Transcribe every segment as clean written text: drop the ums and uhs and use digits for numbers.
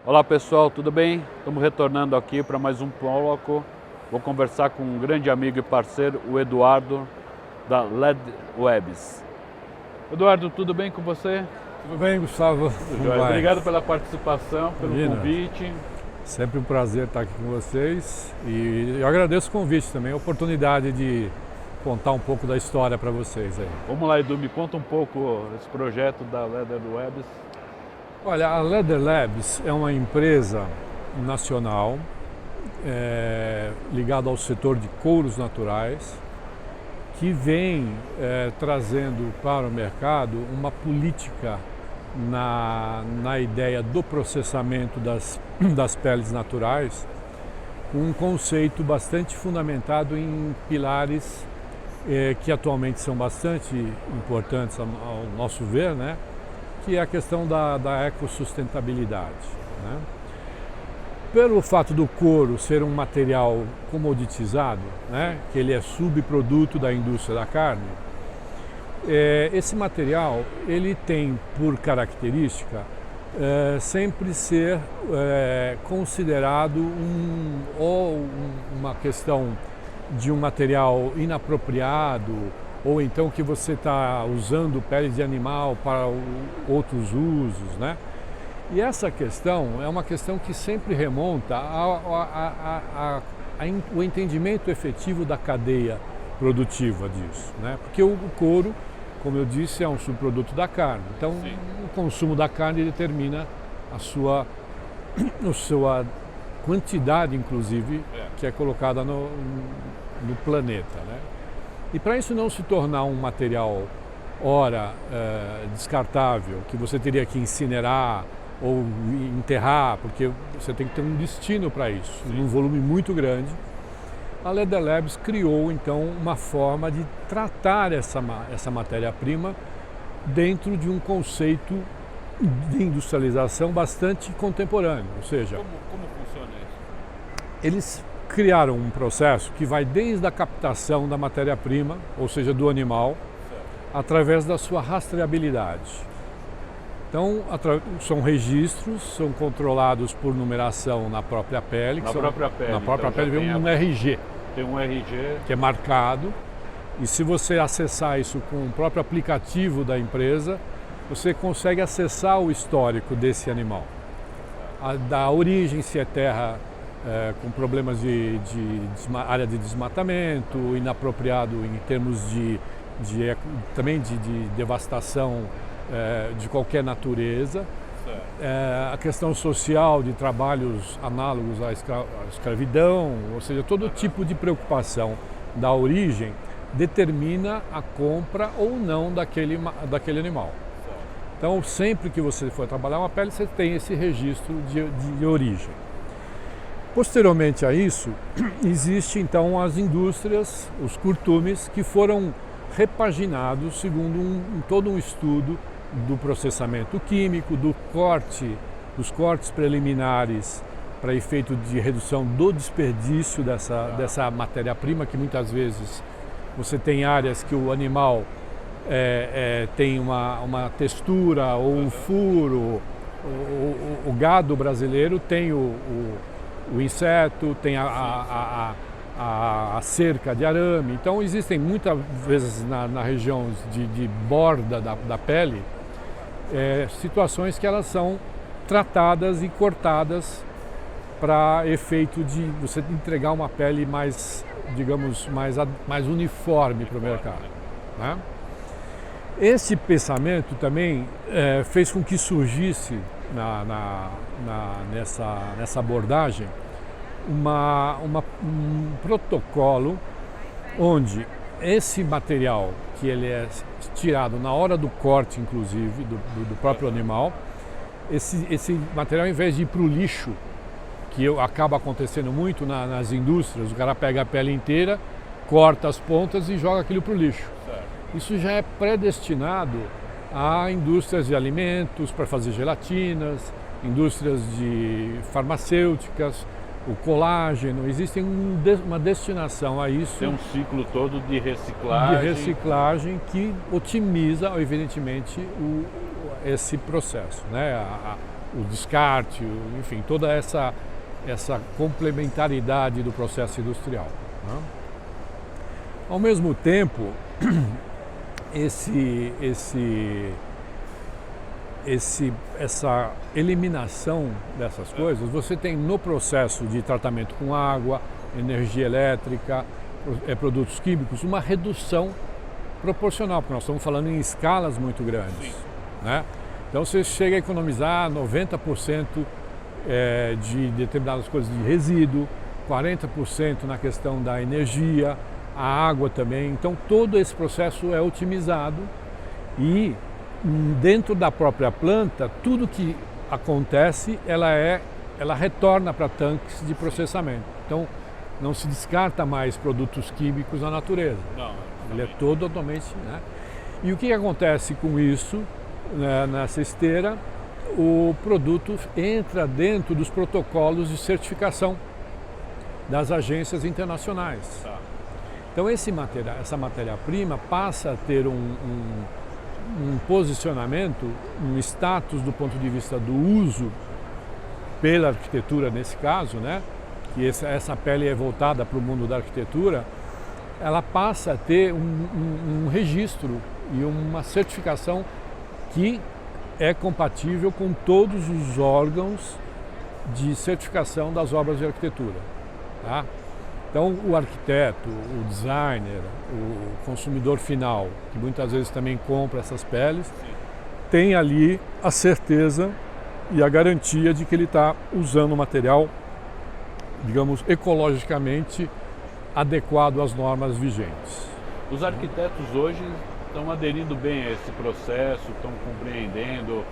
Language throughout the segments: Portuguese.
Olá pessoal, tudo bem? Estamos retornando aqui para mais um bloco. Vou conversar com um grande amigo e parceiro, o Eduardo, da LED Webs. Eduardo, tudo bem com você? Tudo bem, Gustavo? Tudo jóia. Obrigado pela participação, pelo convite. Sempre um prazer estar aqui com vocês e eu agradeço o convite também, a oportunidade de contar um pouco da história para vocês aí. Vamos lá, Edu, me conta um pouco esse projeto da LED Webs. Olha, a Leather Labs é uma empresa nacional ligada ao setor de couros naturais que vem trazendo para o mercado uma política na ideia do processamento das peles naturais, com um conceito bastante fundamentado em pilares que atualmente são bastante importantes ao nosso ver, né? Que é a questão da ecossustentabilidade, né? Pelo fato do couro ser um material comoditizado, né, que ele é subproduto da indústria da carne, esse material ele tem por característica sempre ser considerado uma questão de um material inapropriado, ou então que você está usando pele de animal para outros usos, né? E essa questão é uma questão que sempre remonta ao entendimento efetivo da cadeia produtiva disso, né? Porque o couro, como eu disse, é um subproduto da carne. Então, sim, o consumo da carne determina a sua quantidade, inclusive, que é colocada no planeta, né? E para isso não se tornar um material, descartável, que você teria que incinerar ou enterrar, porque você tem que ter um destino para isso, num volume muito grande, a Leather Labs criou então uma forma de tratar essa matéria-prima dentro de um conceito de industrialização bastante contemporâneo, ou seja, Como funciona isso? eles criaram um processo que vai desde a captação da matéria-prima, ou seja, do animal, através da sua rastreabilidade. Então, são registros, são controlados por numeração na própria pele. Na própria pele vem um RG. Tem um RG. Que é marcado. E se você acessar isso com o próprio aplicativo da empresa, você consegue acessar o histórico desse animal. Da origem, se é terra com problemas de área de desmatamento, inapropriado em termos também de devastação de qualquer natureza, a questão social de trabalhos análogos à escravidão, ou seja, todo tipo de preocupação da origem determina a compra ou não daquele animal. Então, sempre que você for trabalhar uma pele, você tem esse registro de origem. Posteriormente a isso, existe então as indústrias, os curtumes, que foram repaginados segundo todo um estudo do processamento químico, dos cortes preliminares para efeito de redução do desperdício dessa matéria-prima, que muitas vezes você tem áreas que o animal tem uma textura ou um furo. O gado brasileiro tem o inseto, tem a cerca de arame. Então existem muitas vezes na região de borda da pele situações que elas são tratadas e cortadas para efeito de você entregar uma pele mais, digamos, mais uniforme para o mercado, né? Esse pensamento também fez com que surgisse nessa abordagem um protocolo onde esse material, que ele é tirado na hora do corte, inclusive, do próprio animal, esse material, ao invés de ir para o lixo, que acaba acontecendo muito nas indústrias, o cara pega a pele inteira, corta as pontas e joga aquilo para o lixo. Isso já é predestinado a indústrias de alimentos para fazer gelatinas, indústrias de farmacêuticas, o colágeno, existe uma destinação a isso. Tem um ciclo todo de reciclagem. De reciclagem que otimiza, evidentemente, esse processo, né? o descarte, enfim, toda essa complementaridade do processo industrial, né? Ao mesmo tempo, essa eliminação dessas coisas, você tem no processo de tratamento com água, energia elétrica, produtos químicos, uma redução proporcional, porque nós estamos falando em escalas muito grandes, né? Então você chega a economizar 90% de determinadas coisas de resíduo, 40% na questão da energia, a água também. Então todo esse processo é otimizado e dentro da própria planta, tudo que acontece, ela retorna para tanques de processamento. Então não se descarta mais produtos químicos na natureza. Não, ele é totalmente, né? E o que acontece com isso, né, nessa esteira? O produto entra dentro dos protocolos de certificação das agências internacionais. Tá. Então essa matéria-prima passa a ter um posicionamento, um status do ponto de vista do uso pela arquitetura nesse caso, né? Que essa pele é voltada para o mundo da arquitetura, ela passa a ter um registro e uma certificação que é compatível com todos os órgãos de certificação das obras de arquitetura, tá? Então o arquiteto, o designer, o consumidor final, que muitas vezes também compra essas peles, tem ali a certeza e a garantia de que ele está usando um material, digamos, ecologicamente adequado às normas vigentes. Os arquitetos hoje estão aderindo bem a esse processo, estão compreendendo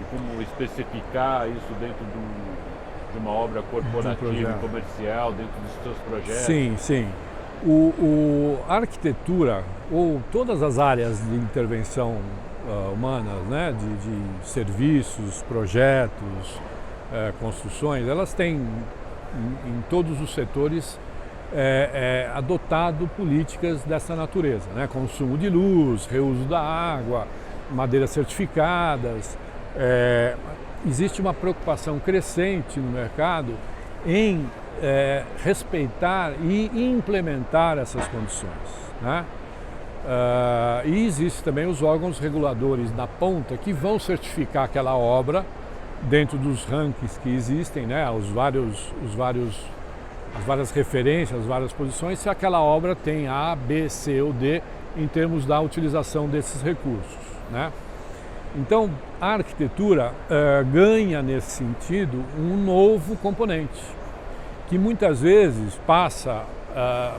e como especificar isso dentro de uma obra corporativa, comercial, dentro dos seus projetos? Sim, sim. A arquitetura, ou todas as áreas de intervenção humanas, né, de serviços, projetos, construções, elas têm em todos os setores adotado políticas dessa natureza, né? Consumo de luz, reuso da água, madeiras certificadas. Existe uma preocupação crescente no mercado em respeitar e implementar essas condições, né? E existem também os órgãos reguladores na ponta que vão certificar aquela obra dentro dos rankings que existem, né? As várias referências, as várias posições, se aquela obra tem A, B, C ou D em termos da utilização desses recursos, né? Então, a arquitetura ganha nesse sentido um novo componente, que muitas vezes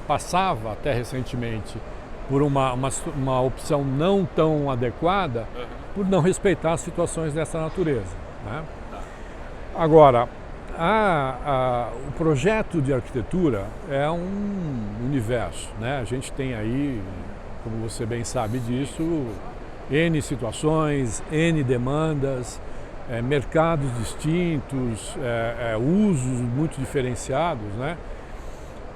passava até recentemente por uma opção não tão adequada, por não respeitar as situações dessa natureza, né? Agora, o projeto de arquitetura é um universo, né? A gente tem aí, como você bem sabe disso, N situações, N demandas, mercados distintos, usos muito diferenciados, né?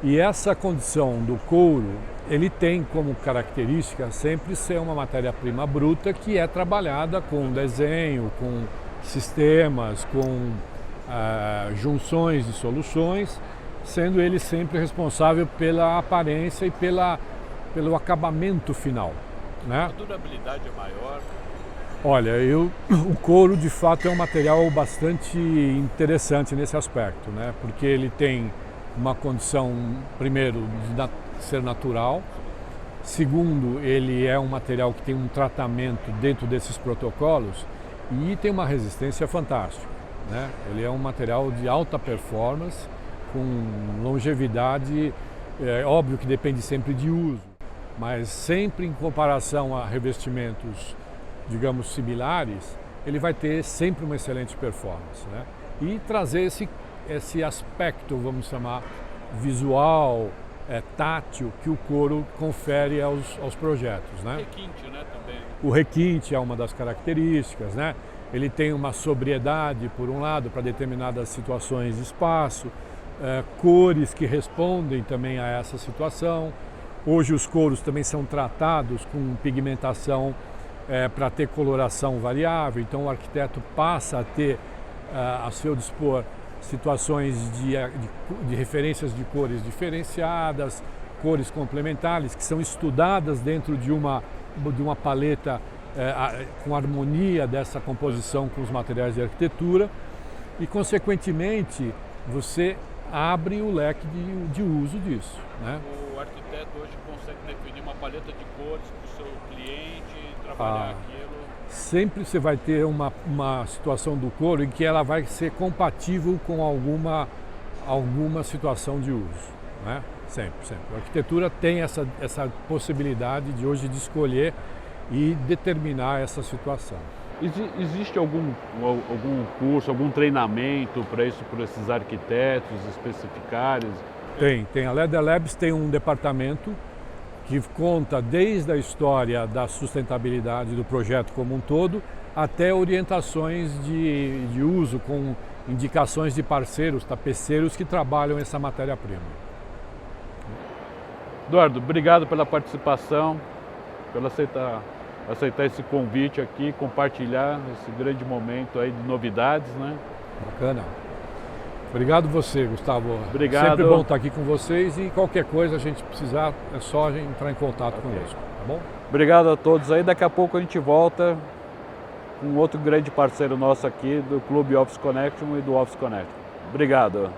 E essa condição do couro, ele tem como característica sempre ser uma matéria-prima bruta que é trabalhada com desenho, com sistemas, com junções de soluções, sendo ele sempre responsável pela aparência e pelo acabamento final, né? A durabilidade é maior? Olha, o couro de fato é um material bastante interessante nesse aspecto, né? Porque ele tem uma condição, primeiro, de ser natural, segundo, ele é um material que tem um tratamento dentro desses protocolos e tem uma resistência fantástica, né? Ele é um material de alta performance, com longevidade, óbvio que depende sempre de uso, mas sempre em comparação a revestimentos, digamos, similares, ele vai ter sempre uma excelente performance, né? E trazer esse aspecto, vamos chamar, visual, tátil, que o couro confere aos projetos, né? O requinte, né, também. O requinte é uma das características, né? Ele tem uma sobriedade, por um lado, para determinadas situações de espaço, cores que respondem também a essa situação. Hoje os couros também são tratados com pigmentação para ter coloração variável, então o arquiteto passa a ter a seu dispor situações de referências de cores diferenciadas, cores complementares, que são estudadas dentro de uma paleta com harmonia dessa composição com os materiais de arquitetura e, consequentemente, você abre o leque de uso disso, né? O arquiteto hoje consegue definir uma paleta de cores para o seu cliente, trabalhar aquilo. Sempre você vai ter uma situação do couro em que ela vai ser compatível com alguma situação de uso, né? Sempre. A arquitetura tem essa possibilidade de hoje de escolher e determinar essa situação. Existe algum curso, algum treinamento para isso, para esses arquitetos especificarem? Tem. A Leder Labs tem um departamento que conta desde a história da sustentabilidade do projeto como um todo até orientações de uso com indicações de parceiros, tapeceiros que trabalham essa matéria-prima. Eduardo, obrigado pela participação, pelo aceitar esse convite aqui, compartilhar esse grande momento aí de novidades, né? Bacana. Obrigado você, Gustavo. Obrigado. Sempre bom estar aqui com vocês e qualquer coisa a gente precisar, é só a gente entrar em contato conosco, tá bom? Obrigado a todos aí. Daqui a pouco a gente volta com outro grande parceiro nosso aqui do Clube Office Connection e do Office Connection. Obrigado.